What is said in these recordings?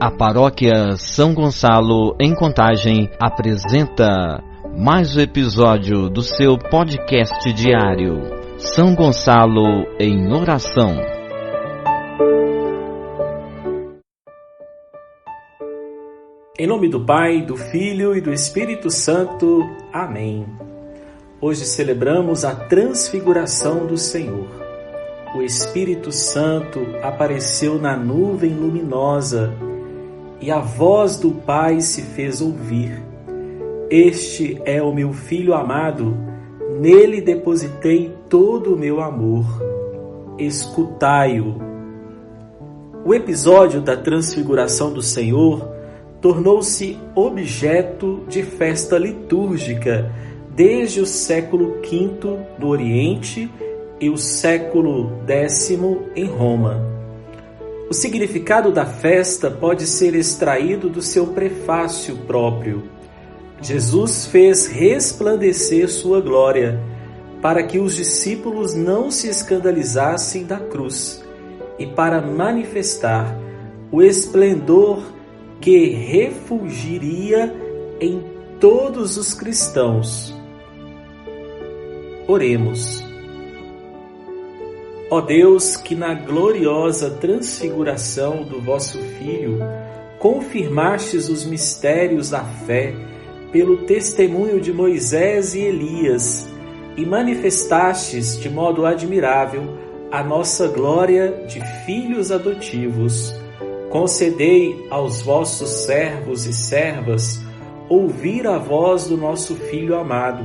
A Paróquia São Gonçalo, em Contagem, apresenta mais um episódio do seu podcast diário, São Gonçalo em Oração. Em nome do Pai, do Filho e do Espírito Santo. Amém. Hoje celebramos a transfiguração do Senhor. O Espírito Santo apareceu na nuvem luminosa e a voz do Pai se fez ouvir. Este é o meu Filho amado, nele depositei todo o meu amor. Escutai-o. O episódio da transfiguração do Senhor tornou-se objeto de festa litúrgica desde o século V no Oriente e o século X em Roma. O significado da festa pode ser extraído do seu prefácio próprio. Jesus fez resplandecer sua glória, para que os discípulos não se escandalizassem da cruz, e para manifestar o esplendor que refulgiria em todos os cristãos. Oremos. Ó Deus, que na gloriosa transfiguração do vosso Filho confirmastes os mistérios da fé pelo testemunho de Moisés e Elias e manifestastes de modo admirável a nossa glória de filhos adotivos, concedei aos vossos servos e servas ouvir a voz do nosso Filho amado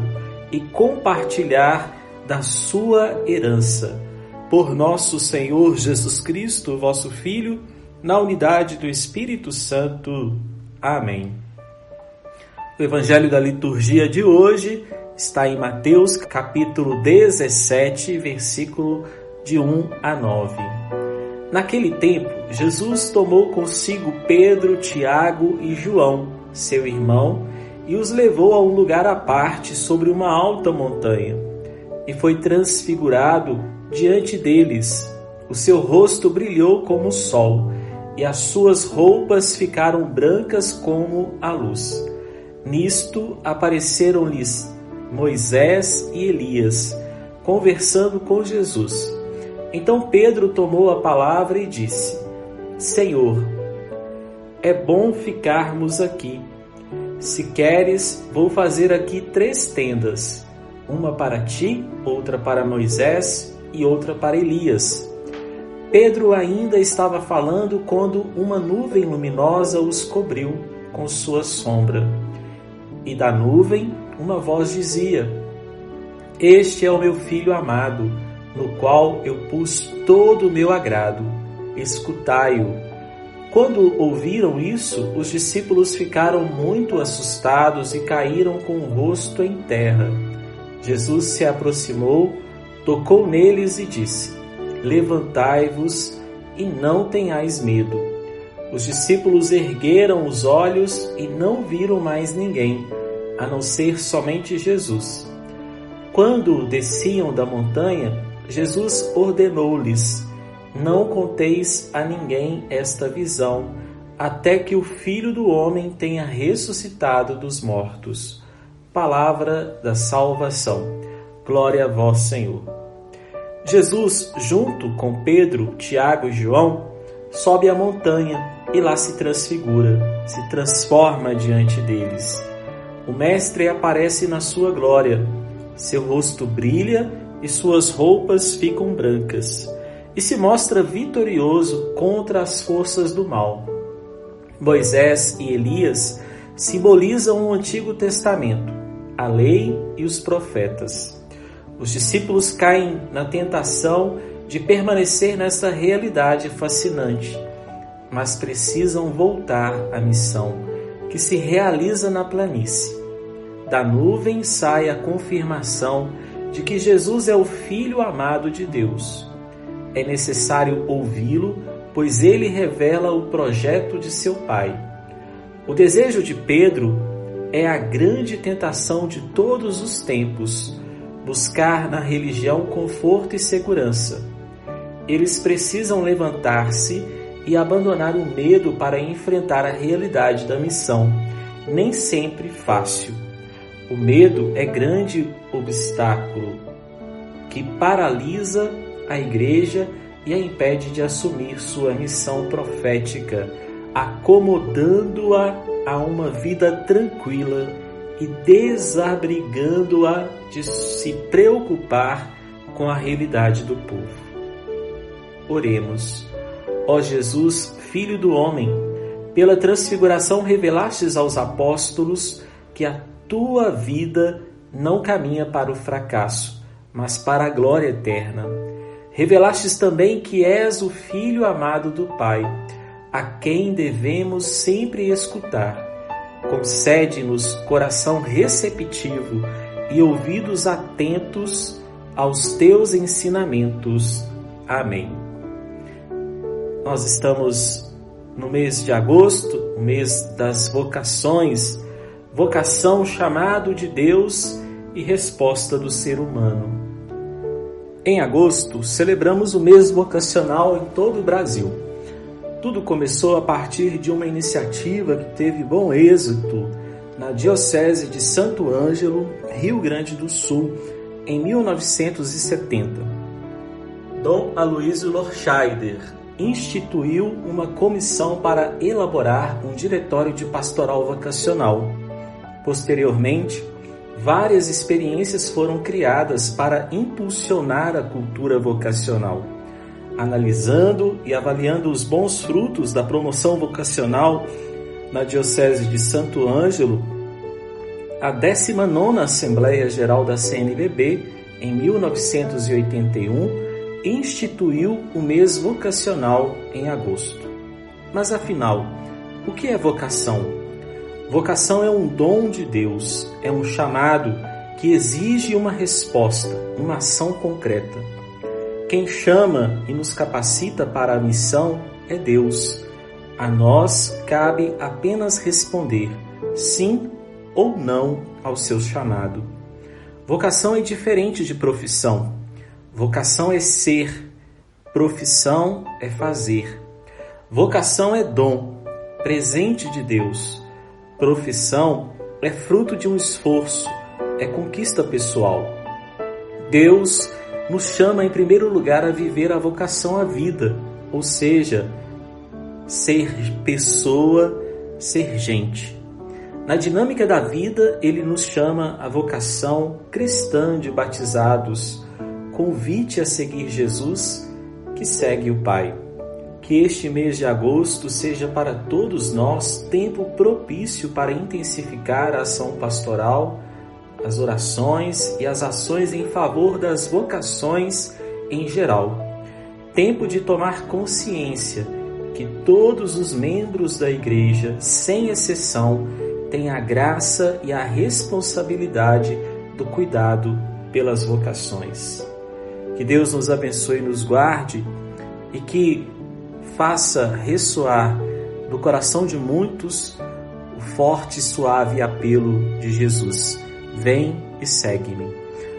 e compartilhar da sua herança. Por nosso Senhor Jesus Cristo, vosso Filho, na unidade do Espírito Santo. Amém. O Evangelho da liturgia de hoje está em Mateus, capítulo 17, versículo de 1 a 9. Naquele tempo, Jesus tomou consigo Pedro, Tiago e João, seu irmão, e os levou a um lugar à parte sobre uma alta montanha. E foi transfigurado diante deles. O seu rosto brilhou como o sol, e as suas roupas ficaram brancas como a luz. Nisto apareceram-lhes Moisés e Elias, conversando com Jesus. Então Pedro tomou a palavra e disse: Senhor, é bom ficarmos aqui. Se queres, vou fazer aqui 3 tendas, uma para ti, outra para Moisés e outra para Elias. Pedro ainda estava falando quando uma nuvem luminosa os cobriu com sua sombra. E da nuvem uma voz dizia: Este é o meu Filho amado, no qual eu pus todo o meu agrado. Escutai-o. Quando ouviram isso, os discípulos ficaram muito assustados e caíram com o rosto em terra. Jesus se aproximou, tocou neles e disse: Levantai-vos e não tenhais medo. Os discípulos ergueram os olhos e não viram mais ninguém, a não ser somente Jesus. Quando desciam da montanha, Jesus ordenou-lhes: Não conteis a ninguém esta visão, até que o Filho do Homem tenha ressuscitado dos mortos. Palavra da salvação. Glória a vós, Senhor. Jesus, junto com Pedro, Tiago e João, sobe a montanha e lá se transfigura, se transforma diante deles. O Mestre aparece na sua glória, seu rosto brilha e suas roupas ficam brancas, e se mostra vitorioso contra as forças do mal. Moisés e Elias simbolizam o Antigo Testamento, a lei e os profetas. Os discípulos caem na tentação de permanecer nessa realidade fascinante, mas precisam voltar à missão, que se realiza na planície. Da nuvem sai a confirmação de que Jesus é o Filho amado de Deus. É necessário ouvi-lo, pois ele revela o projeto de seu Pai. O desejo de Pedro é a grande tentação de todos os tempos, buscar na religião conforto e segurança. Eles precisam levantar-se e abandonar o medo para enfrentar a realidade da missão, nem sempre fácil. O medo é grande obstáculo que paralisa a igreja e a impede de assumir sua missão profética, acomodando-a a uma vida tranquila e desabrigando-a de se preocupar com a realidade do povo. Oremos. Ó Jesus, Filho do homem, pela transfiguração revelastes aos apóstolos que a tua vida não caminha para o fracasso, mas para a glória eterna. Revelastes também que és o Filho amado do Pai, a quem devemos sempre escutar. Concede-nos coração receptivo e ouvidos atentos aos teus ensinamentos. Amém. Nós estamos no mês de agosto, o mês das vocações, vocação, chamado de Deus e resposta do ser humano. Em agosto, celebramos o mês vocacional em todo o Brasil. Tudo começou a partir de uma iniciativa que teve bom êxito na Diocese de Santo Ângelo, Rio Grande do Sul, em 1970. Dom Aloysio Lorscheider instituiu uma comissão para elaborar um diretório de pastoral vocacional. Posteriormente, várias experiências foram criadas para impulsionar a cultura vocacional. Analisando e avaliando os bons frutos da promoção vocacional na Diocese de Santo Ângelo, a 19ª Assembleia Geral da CNBB, em 1981, instituiu o mês vocacional em agosto. Mas afinal, o que é vocação? Vocação é um dom de Deus, é um chamado que exige uma resposta, uma ação concreta. Quem chama e nos capacita para a missão é Deus. A nós cabe apenas responder sim ou não ao seu chamado. Vocação é diferente de profissão. Vocação é ser, profissão é fazer. Vocação é dom, presente de Deus. Profissão é fruto de um esforço, é conquista pessoal. Deus nos chama em primeiro lugar a viver a vocação à vida, ou seja, ser pessoa, ser gente. Na dinâmica da vida, Ele nos chama a vocação cristã de batizados, convite a seguir Jesus, que segue o Pai. Que este mês de agosto seja para todos nós tempo propício para intensificar a ação pastoral, as orações e as ações em favor das vocações em geral. Tempo de tomar consciência que todos os membros da Igreja, sem exceção, têm a graça e a responsabilidade do cuidado pelas vocações. Que Deus nos abençoe e nos guarde e que faça ressoar no coração de muitos o forte e suave apelo de Jesus. Vem e segue-me.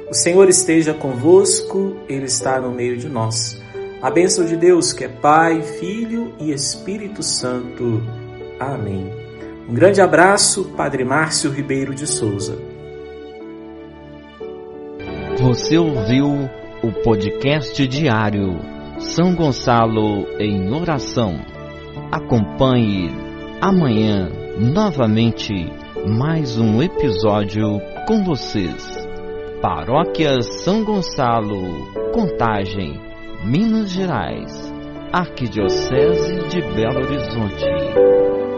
O Senhor esteja convosco, Ele está no meio de nós. A bênção de Deus, que é Pai, Filho e Espírito Santo. Amém. Um grande abraço, Padre Márcio Ribeiro de Souza. Você ouviu o podcast diário São Gonçalo em Oração. Acompanhe amanhã novamente mais um episódio com vocês. Paróquia São Gonçalo, Contagem, Minas Gerais, Arquidiocese de Belo Horizonte.